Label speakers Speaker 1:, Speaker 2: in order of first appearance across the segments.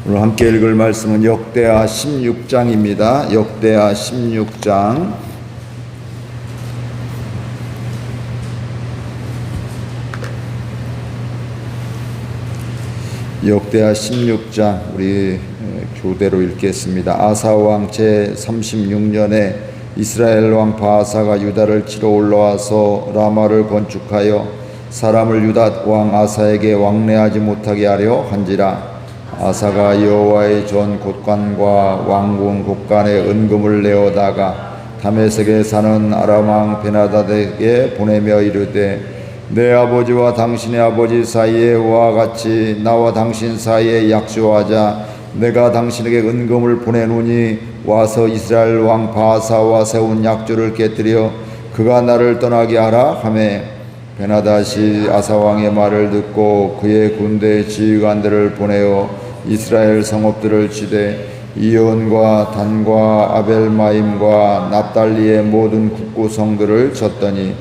Speaker 1: 오늘 함께 읽을 말씀은 역대하 16장입니다. 역대하 16장. 역대하 16장 우리 교대로 읽겠습니다. 아사왕 제36년에 이스라엘 왕 바아사가 유다를 치러 올라와서 라마를 건축하여 사람을 유다 왕 아사에게 왕래하지 못하게 하려 한지라. 아사가 여호와의 전 곳간과 왕궁 곳간에 은금을 내어다가 다메섹에 사는 아람 왕 베나다드에게 보내며 이르되, 내 아버지와 당신의 아버지 사이에 와 같이 나와 당신 사이에 약조하자. 내가 당신에게 은금을 보내노니 와서 이스라엘 왕 바아사와 세운 약조를 깨뜨려 그가 나를 떠나게 하라 하매, 베나다시 아사 왕의 말을 듣고 그의 군대 지휘관들을 보내어 이스라엘 성읍들을 치되 이온과 단과 아벨마임과 납달리의 모든 국구성들을 쳤더니,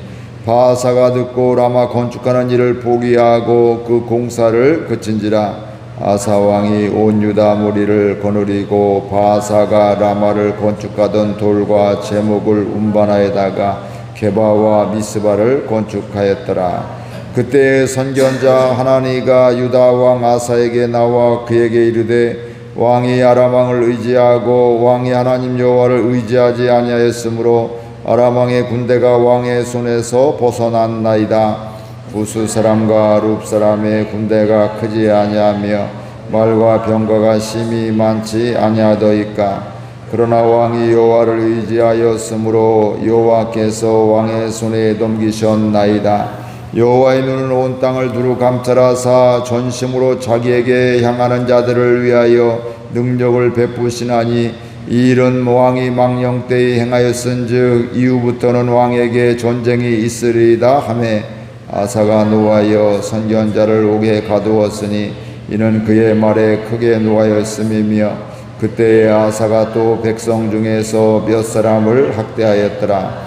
Speaker 1: 바아사가 듣고 라마 건축하는 일을 포기하고 그 공사를 그친지라. 아사 왕이 온 유다 무리를 거느리고 바아사가 라마를 건축하던 돌과 제목을 운반하에다가 게바와 미스바를 건축하였더라. 그때 선견자 하나니가 유다 왕 아사에게 나와 그에게 이르되, 왕이 아람 왕을 의지하고 왕이 하나님 여호와를 의지하지 아니하였으므로 아람 왕의 군대가 왕의 손에서 벗어났나이다. 부스 사람과 룹 사람의 군대가 크지 아니하며 말과 병거가 심히 많지 아니하더이까. 그러나 왕이 여호와를 의지하였으므로 여호와께서 왕의 손에 넘기셨나이다. 여호와의 눈은 온 땅을 두루 감찰하사 전심으로 자기에게 향하는 자들을 위하여 능력을 베푸시나니, 이 일은 왕이 망령 때에 행하였은즉 이후부터는 왕에게 전쟁이 있으리이다 하매, 아사가 노하여 선견자를 옥에 가두었으니 이는 그의 말에 크게 노하였음이며, 그때에 아사가 또 백성 중에서 몇 사람을 학대하였더라.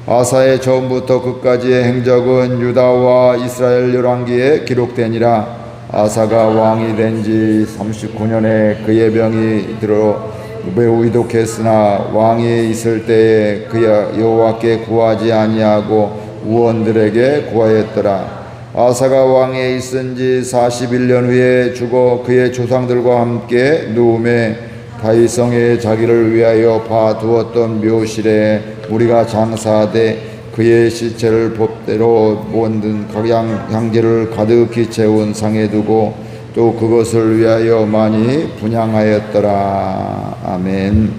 Speaker 1: 아사의 처음부터 끝까지의 행적은 유다와 이스라엘 열왕기에 기록되니라. 아사가 왕이 된 지 39년에 그의 병이 들어 매우 위독했으나 왕이 있을 때에 그야 여호와께 구하지 아니하고 우원들에게 구하였더라. 아사가 왕에 있은 지 41년 후에 죽어 그의 조상들과 함께 누움에 다윗성에 자기를 위하여 봐두었던 묘실에 우리가 장사하되 그의 시체를 법대로 모든 각양 향제를 가득히 채운 상에 두고 또 그것을 위하여 많이 분향하였더라. 아멘.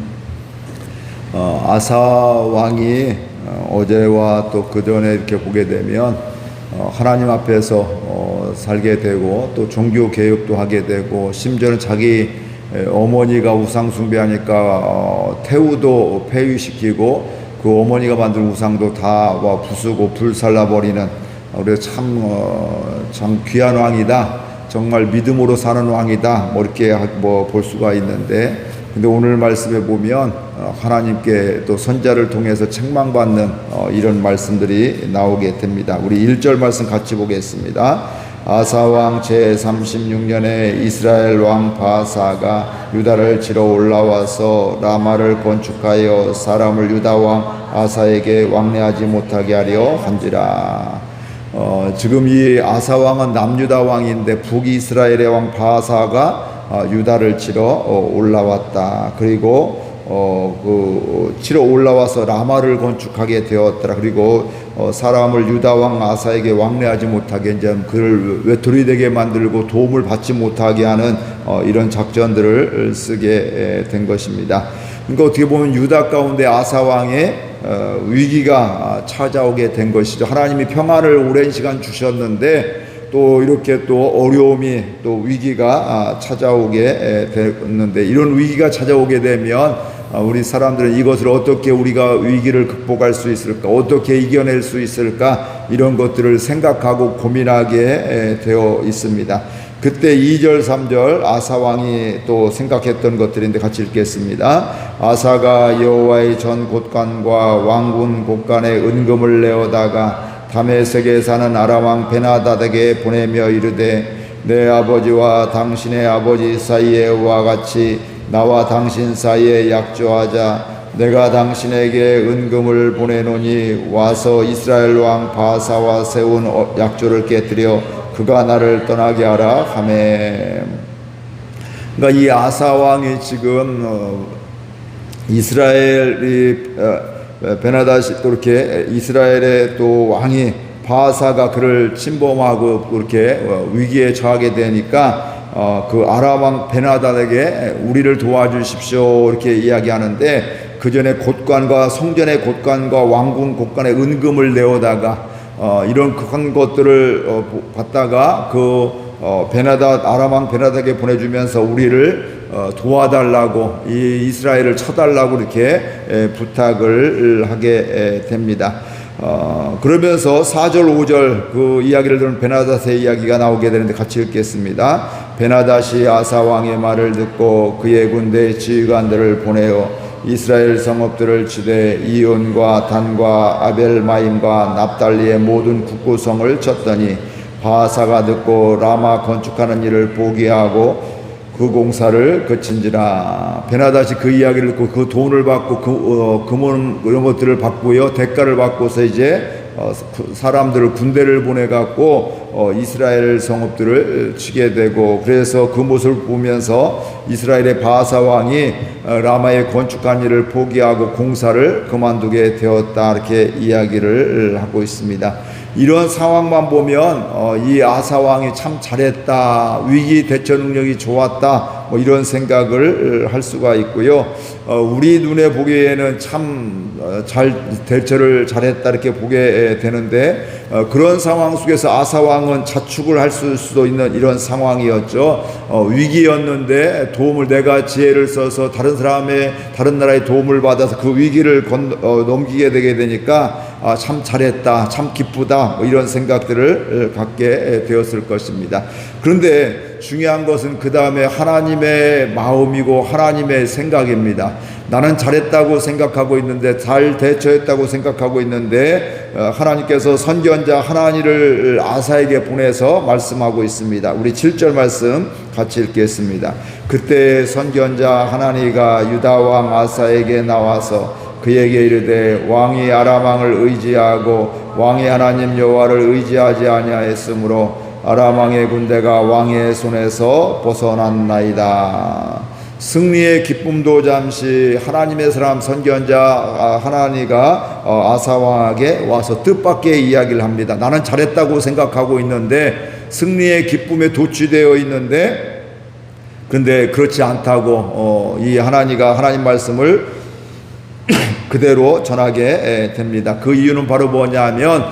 Speaker 1: 아사 왕이 어제와 또 그 전에 이렇게 보게 되면 하나님 앞에서 살게 되고 또 종교 개혁도 하게 되고, 심지어는 자기 어머니가 우상 숭배하니까 태우도 폐위시키고 그 어머니가 만든 우상도 다 부수고 불살라버리는, 그래서 참 귀한 왕이다, 정말 믿음으로 사는 왕이다, 이렇게 볼 수가 있는데, 근데 오늘 말씀에 보면 하나님께 또 선자를 통해서 책망받는 이런 말씀들이 나오게 됩니다. 우리 1절 말씀 같이 보겠습니다. 아사왕 제36년에 이스라엘 왕 바아사가 유다를 치러 올라와서 라마를 건축하여 사람을 유다 왕 아사에게 왕래하지 못하게 하려 한지라. 지금 이 아사 왕은 남유다 왕인데 북이스라엘의 왕 바아사가 유다를 치러 올라왔다. 그리고 치러 올라와서 라마를 건축하게 되었더라. 그리고 사람을 유다 왕 아사에게 왕래하지 못하게, 이제 그를 외톨이되게 만들고 도움을 받지 못하게 하는 이런 작전들을 쓰게 된 것입니다. 그러니까 어떻게 보면 유다 가운데 아사 왕의 위기가 찾아오게 된 것이죠. 하나님이 평안을 오랜 시간 주셨는데 또 이렇게 또 어려움이 또 위기가 찾아오게 됐는데, 이런 위기가 찾아오게 되면 우리 사람들은 이것을 어떻게 우리가 위기를 극복할 수 있을까, 어떻게 이겨낼 수 있을까, 이런 것들을 생각하고 고민하게 되어 있습니다. 그때 2절 3절 아사 왕이 또 생각했던 것들인데 같이 읽겠습니다. 아사가 여호와의 전 곳간과 왕군 곳간에 은금을 내어다가 다메섹에 사는 아람 왕 베나다드에게 보내며 이르되, 내 아버지와 당신의 아버지 사이에와 같이 나와 당신 사이에 약조하자. 내가 당신에게 은금을 보내노니 와서 이스라엘 왕 바사와 세운 약조를 깨뜨려 그가 나를 떠나게 하라 하매. 그러니까 이 아사 왕이 지금 이스라엘이 베나다시 또 이렇게 이스라엘의 또 왕이 바사가 그를 침범하고 그렇게 위기에 처하게 되니까 그 아람 왕 베나다에게 우리를 도와주십시오 이렇게 이야기하는데, 그 전에 곳간과 성전의 곳간과 왕궁 곳간에 은금을 내어다가 이런 그런 것들을 받다가 아람 왕 베나다에게 보내주면서 우리를 도와달라고, 이 이스라엘을 쳐달라고 이렇게 부탁을 하게 됩니다. 그러면서 4절 5절 그 이야기를 들은 베나닷의 이야기가 나오게 되는데 같이 읽겠습니다. 베나닷이 아사 왕의 말을 듣고 그의 군대 지휘관들을 보내어 이스라엘 성읍들을 치되 이온과 단과 아벨마임과 납달리의 모든 국구성을 쳤더니 바사가 듣고 라마 건축하는 일을 포기하고 그 공사를 그친지라. 베나닷이 그 이야기를 듣고 그 돈을 받고 금은 이런 것들을 받고요, 대가를 받고서 이제 사람들을 군대를 보내 갖고 이스라엘 성읍들을 치게 되고, 그래서 그 모습을 보면서 이스라엘의 바사 왕이 라마의 건축한 일을 포기하고 공사를 그만두게 되었다 이렇게 이야기를 하고 있습니다. 이런 상황만 보면 이 아사 왕이 참 잘했다, 위기 대처 능력이 좋았다, 뭐 이런 생각을 할 수가 있고요. 우리 눈에 보기에는 참 잘 대처를 잘했다 이렇게 보게 되는데, 그런 상황 속에서 아사 왕은 자축을 할 수도 있는 이런 상황이었죠. 위기였는데 내가 지혜를 써서 다른 나라의 도움을 받아서 그 위기를 넘기게 되게 되니까 참 잘했다, 참 기쁘다, 뭐 이런 생각들을 갖게 되었을 것입니다. 그런데 중요한 것은 그 다음에 하나님의 마음이고 하나님의 생각입니다. 나는 잘했다고 생각하고 있는데, 잘 대처했다고 생각하고 있는데, 하나님께서 선지자 하나니를 아사에게 보내서 말씀하고 있습니다. 우리 7절 말씀 같이 읽겠습니다. 그때 선지자 하나니가 유다 왕 아사에게 나와서 그에게 이르되 왕이 아람 왕을 의지하고 왕이 하나님 여호와를 의지하지 아니하였으므로 아람 왕의 군대가 왕의 손에서 벗어났나이다. 승리의 기쁨도 잠시 하나님의 사람 선지자 하나니가 아사 왕에게 와서 뜻밖의 이야기를 합니다. 나는 잘했다고 생각하고 있는데, 승리의 기쁨에 도취되어 있는데, 근데 그렇지 않다고 이 하나니가 하나님 말씀을 그대로 전하게 됩니다. 그 이유는 바로 뭐냐면,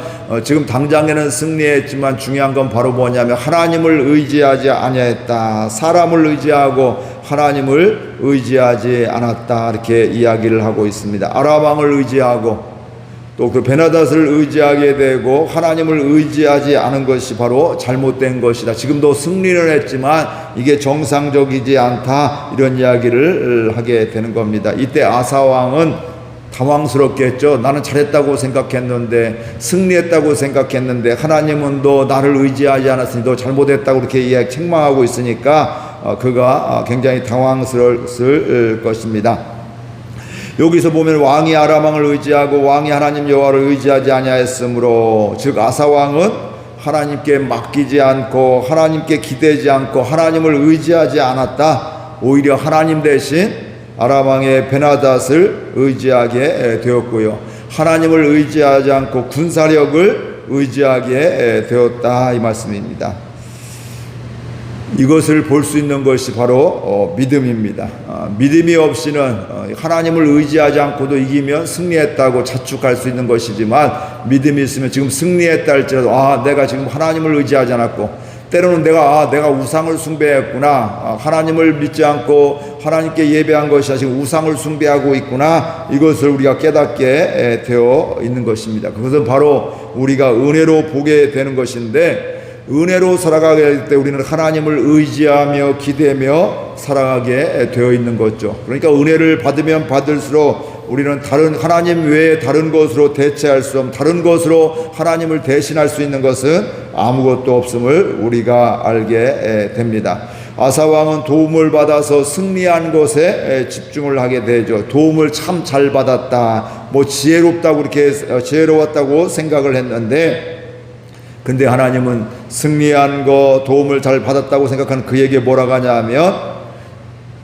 Speaker 1: 지금 당장에는 승리했지만 중요한 건 바로 뭐냐면 하나님을 의지하지 아니했다, 사람을 의지하고 하나님을 의지하지 않았다 이렇게 이야기를 하고 있습니다. 아람 왕을 의지하고 또 그 베나닷을 의지하게 되고 하나님을 의지하지 않은 것이 바로 잘못된 것이다. 지금도 승리는 했지만 이게 정상적이지 않다, 이런 이야기를 하게 되는 겁니다. 이때 아사 왕은 당황스럽겠죠. 나는 잘했다고 생각했는데, 승리했다고 생각했는데, 하나님은 너 나를 의지하지 않았으니 너 잘못했다고 그렇게 책망하고 있으니까 그가 굉장히 당황스러울 것입니다. 여기서 보면 왕이 아람 왕을 의지하고 왕이 하나님 여호와를 의지하지 아니하였으므로, 즉 아사 왕은 하나님께 맡기지 않고 하나님께 기대지 않고 하나님을 의지하지 않았다. 오히려 하나님 대신 아람 왕의 베나닷을 의지하게 되었고요, 하나님을 의지하지 않고 군사력을 의지하게 되었다, 이 말씀입니다. 이것을 볼 수 있는 것이 바로 믿음입니다. 믿음이 없이는 하나님을 의지하지 않고도 이기면 승리했다고 자축할 수 있는 것이지만, 믿음이 있으면 지금 승리했다 할지라도 내가 지금 하나님을 의지하지 않았고, 때로는 내가 우상을 숭배했구나, 하나님을 믿지 않고 하나님께 예배한 것이 지금 우상을 숭배하고 있구나, 이것을 우리가 깨닫게 되어 있는 것입니다. 그것은 바로 우리가 은혜로 보게 되는 것인데, 은혜로 살아가게 될 때 우리는 하나님을 의지하며 기대며 살아가게 되어 있는 거죠. 그러니까 은혜를 받으면 받을수록 우리는 하나님 외에 다른 것으로 대체할 수 없는, 다른 것으로 하나님을 대신할 수 있는 것은 아무것도 없음을 우리가 알게 됩니다. 아사 왕은 도움을 받아서 승리한 것에 집중을 하게 되죠. 도움을 참 잘 받았다, 뭐 지혜롭다고 이렇게 지혜로웠다고 생각을 했는데, 근데 하나님은 승리한 거, 도움을 잘 받았다고 생각하는 그에게 뭐라고 하냐면,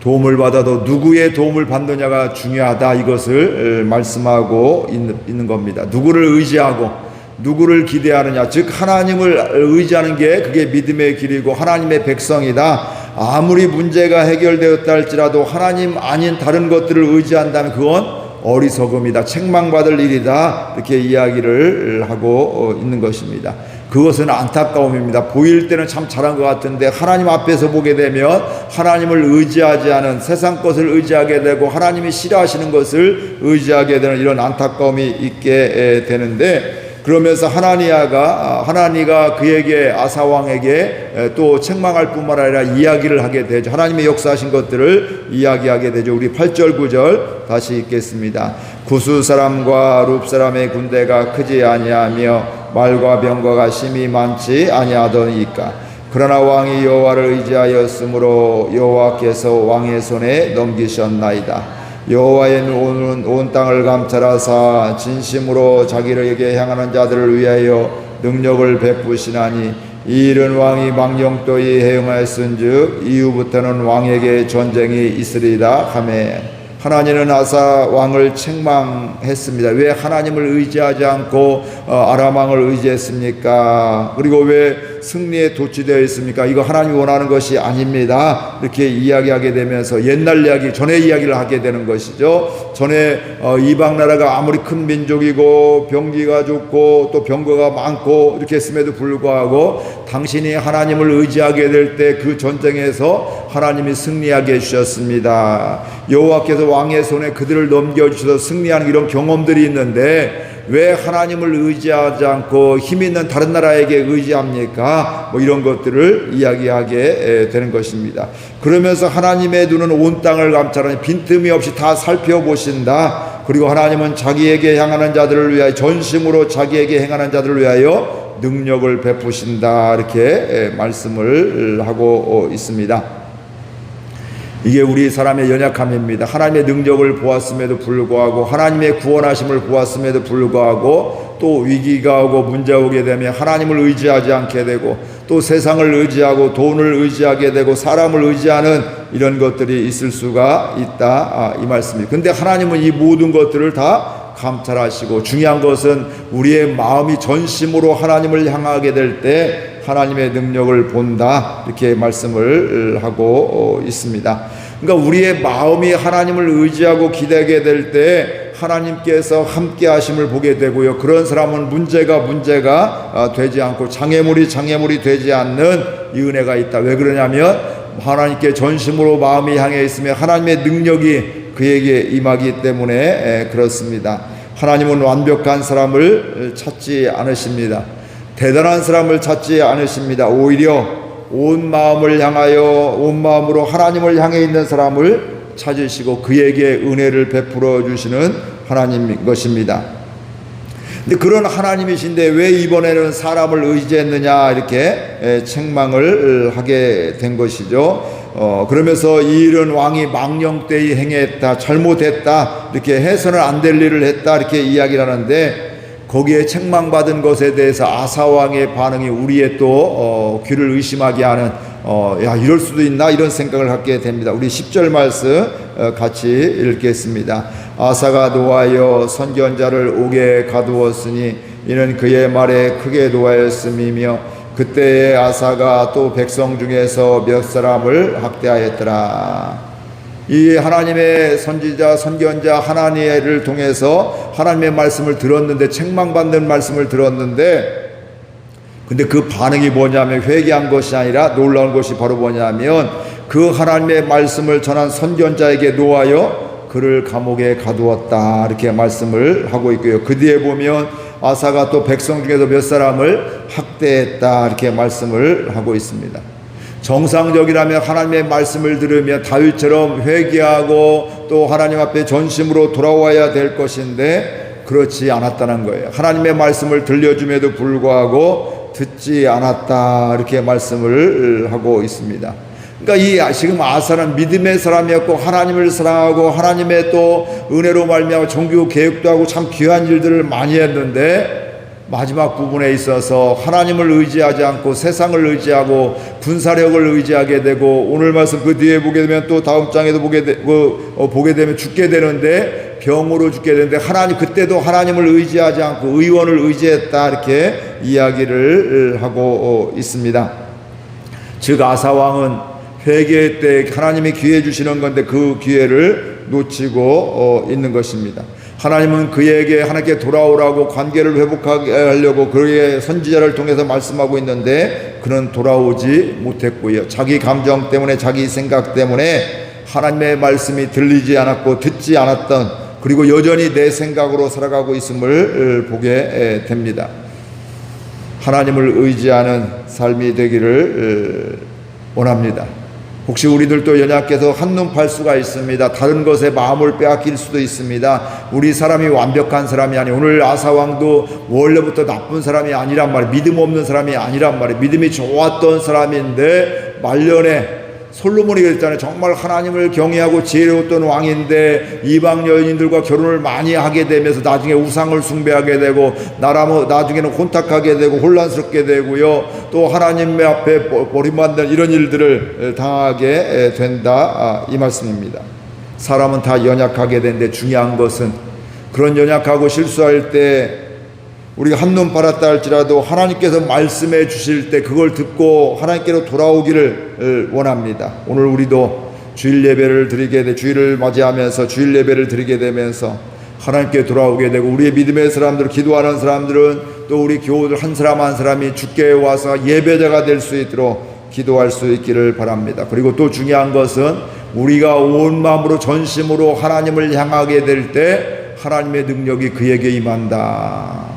Speaker 1: 도움을 받아도 누구의 도움을 받느냐가 중요하다, 이것을 말씀하고 있는 겁니다. 누구를 의지하고 누구를 기대하느냐, 즉 하나님을 의지하는 게 그게 믿음의 길이고 하나님의 백성이다. 아무리 문제가 해결되었다 할지라도 하나님 아닌 다른 것들을 의지한다면 그건 어리석음이다, 책망받을 일이다, 이렇게 이야기를 하고 있는 것입니다. 그것은 안타까움입니다. 보일 때는 참 잘한 것 같은데 하나님 앞에서 보게 되면 하나님을 의지하지 않은, 세상 것을 의지하게 되고 하나님이 싫어하시는 것을 의지하게 되는 이런 안타까움이 있게 되는데, 그러면서 하나니가 그에게, 아사왕에게 또 책망할 뿐만 아니라 이야기를 하게 되죠. 하나님의 역사하신 것들을 이야기하게 되죠. 우리 8절 9절 다시 읽겠습니다. 구스 사람과 룹 사람의 군대가 크지 아니하며 말과 병거가 심히 많지 아니하더니까. 그러나 왕이 여호와를 의지하였으므로 여호와께서 왕의 손에 넘기셨나이다. 여호와의 눈은 온 땅을 감찰하사 진심으로 자기에게 향하는 자들을 위하여 능력을 베푸시나니, 이 일은 왕이 망령되이 행하였은즉 이후부터는 왕에게 전쟁이 있으리라 하매. 하나님은 아사 왕을 책망했습니다. 왜 하나님을 의지하지 않고 아람 왕을 의지했습니까? 그리고 왜 승리에 도취되어 있습니까? 이거 하나님이 원하는 것이 아닙니다, 이렇게 이야기하게 되면서 옛날 이야기, 전의 이야기를 하게 되는 것이죠. 전에 이방 나라가 아무리 큰 민족이고 병기가 좋고 또 병거가 많고 이렇게 했음에도 불구하고 당신이 하나님을 의지하게 될 때 그 전쟁에서 하나님이 승리하게 해주셨습니다. 여호와께서 왕의 손에 그들을 넘겨주셔서 승리하는 이런 경험들이 있는데, 왜 하나님을 의지하지 않고 힘 있는 다른 나라에게 의지합니까? 뭐 이런 것들을 이야기하게 되는 것입니다. 그러면서 하나님의 눈은 온 땅을 감찰하니 빈틈이 없이 다 살펴보신다. 그리고 하나님은 자기에게 향하는 자들을 위하여, 전심으로 자기에게 행하는 자들을 위하여 능력을 베푸신다, 이렇게 말씀을 하고 있습니다. 이게 우리 사람의 연약함입니다. 하나님의 능력을 보았음에도 불구하고, 하나님의 구원하심을 보았음에도 불구하고 또 위기가 오고 문제가 오게 되면 하나님을 의지하지 않게 되고, 또 세상을 의지하고 돈을 의지하게 되고 사람을 의지하는 이런 것들이 있을 수가 있다, 이 말씀입니다. 근데 하나님은 이 모든 것들을 다 감찰하시고, 중요한 것은 우리의 마음이 전심으로 하나님을 향하게 될 때 하나님의 능력을 본다, 이렇게 말씀을 하고 있습니다. 그러니까 우리의 마음이 하나님을 의지하고 기대하게 될 때 하나님께서 함께 하심을 보게 되고요. 그런 사람은 문제가 되지 않고 장애물이 되지 않는 이 은혜가 있다. 왜 그러냐면 하나님께 전심으로 마음이 향해 있으면 하나님의 능력이 그에게 임하기 때문에 그렇습니다. 하나님은 완벽한 사람을 찾지 않으십니다. 대단한 사람을 찾지 않으십니다. 오히려 온 마음을 향하여, 온 마음으로 하나님을 향해 있는 사람을 찾으시고 그에게 은혜를 베풀어 주시는 하나님인 것입니다. 근데 그런 하나님이신데 왜 이번에는 사람을 의지했느냐, 이렇게 책망을 하게 된 것이죠. 그러면서 이 일은 왕이 망령되이 행했다, 잘못했다, 이렇게 해서는 안 될 일을 했다, 이렇게 이야기를 하는데, 거기에 책망받은 것에 대해서 아사왕의 반응이 우리의 또 귀를 의심하게 하는, 야, 이럴 수도 있나, 이런 생각을 갖게 됩니다. 우리 10절 말씀 같이 읽겠습니다. 아사가 노하여 선견자를 옥에 가두었으니 이는 그의 말에 크게 노하였음이며, 그때에 아사가 또 백성 중에서 몇 사람을 학대하였더라. 이 하나님의 선지자, 선견자 하나니엘을 통해서 하나님의 말씀을 들었는데, 책망받는 말씀을 들었는데, 근데 그 반응이 뭐냐면 회개한 것이 아니라 놀라운 것이 바로 뭐냐면 그 하나님의 말씀을 전한 선견자에게 노하여 그를 감옥에 가두었다, 이렇게 말씀을 하고 있고요. 그 뒤에 보면 아사가 또 백성 중에서 몇 사람을 학대했다, 이렇게 말씀을 하고 있습니다. 정상적이라면 하나님의 말씀을 들으면 다윗처럼 회개하고 또 하나님 앞에 전심으로 돌아와야 될 것인데 그렇지 않았다는 거예요. 하나님의 말씀을 들려줌에도 불구하고 듣지 않았다 이렇게 말씀을 하고 있습니다. 그러니까 이 지금 아사는 믿음의 사람이었고 하나님을 사랑하고 하나님의 또 은혜로 말미암아 종교 개혁도 하고 참 귀한 일들을 많이 했는데 마지막 부분에 있어서 하나님을 의지하지 않고 세상을 의지하고 군사력을 의지하게 되고 오늘 말씀 그 뒤에 보게 되면 또 다음 장에도 보게 되면 죽게 되는데 병으로 죽게 되는데 그때도 하나님을 의지하지 않고 의원을 의지했다 이렇게 이야기를 하고 있습니다. 즉 아사 왕은 회개 때 하나님이 기회 주시는 건데 그 기회를 놓치고 있는 것입니다. 하나님은 그에게 하나님께 돌아오라고 관계를 회복하게 하려고 그의 선지자를 통해서 말씀하고 있는데 그는 돌아오지 못했고요. 자기 감정 때문에 자기 생각 때문에 하나님의 말씀이 들리지 않았고 듣지 않았던 그리고 여전히 내 생각으로 살아가고 있음을 보게 됩니다. 하나님을 의지하는 삶이 되기를 원합니다. 혹시 우리들도 연약해서 한눈 팔 수가 있습니다. 다른 것에 마음을 빼앗길 수도 있습니다. 우리 사람이 완벽한 사람이 아니에요. 오늘 아사왕도 원래부터 나쁜 사람이 아니란 말이에요. 믿음 없는 사람이 아니란 말이에요. 믿음이 좋았던 사람인데 말년에 솔로몬이 그랬잖아요. 정말 하나님을 경외하고 지혜로웠던 왕인데 이방 여인들과 결혼을 많이 하게 되면서 나중에 우상을 숭배하게 되고 나중에는 혼탁하게 되고 혼란스럽게 되고요. 또 하나님 앞에 버림받는 이런 일들을 당하게 된다 이 말씀입니다. 사람은 다 연약하게 되는데 중요한 것은 그런 연약하고 실수할 때 우리가 한눈 팔았다 할지라도 하나님께서 말씀해 주실 때 그걸 듣고 하나님께로 돌아오기를 원합니다. 오늘 우리도 주일 예배를 드리게 주일을 맞이하면서 주일 예배를 드리게 되면서 하나님께 돌아오게 되고 우리의 믿음의 사람들 기도하는 사람들은 또 우리 교우들 한 사람 한 사람이 주께 와서 예배자가 될 수 있도록 기도할 수 있기를 바랍니다. 그리고 또 중요한 것은 우리가 온 마음으로 전심으로 하나님을 향하게 될 때 하나님의 능력이 그에게 임한다.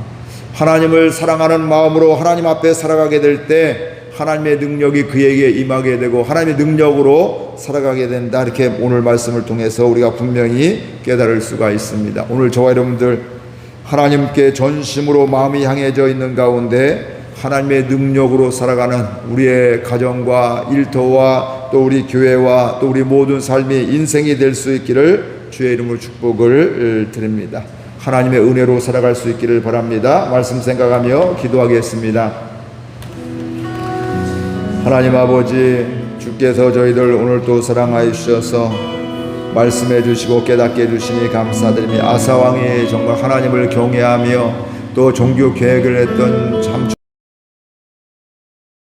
Speaker 1: 하나님을 사랑하는 마음으로 하나님 앞에 살아가게 될 때 하나님의 능력이 그에게 임하게 되고 하나님의 능력으로 살아가게 된다. 이렇게 오늘 말씀을 통해서 우리가 분명히 깨달을 수가 있습니다. 오늘 저와 여러분들 하나님께 전심으로 마음이 향해져 있는 가운데 하나님의 능력으로 살아가는 우리의 가정과 일터와 또 우리 교회와 또 우리 모든 삶이 인생이 될 수 있기를 주의 이름으로 축복을 드립니다. 하나님의 은혜로 살아갈 수 있기를 바랍니다. 말씀 생각하며 기도하겠습니다. 하나님 아버지, 주께서 저희들 오늘 또 사랑하여 주셔서 말씀해 주시고 깨닫게 해주시니 감사드립니다. 아사왕이 정말 하나님을 경외하며 또 종교 계획을 했던 참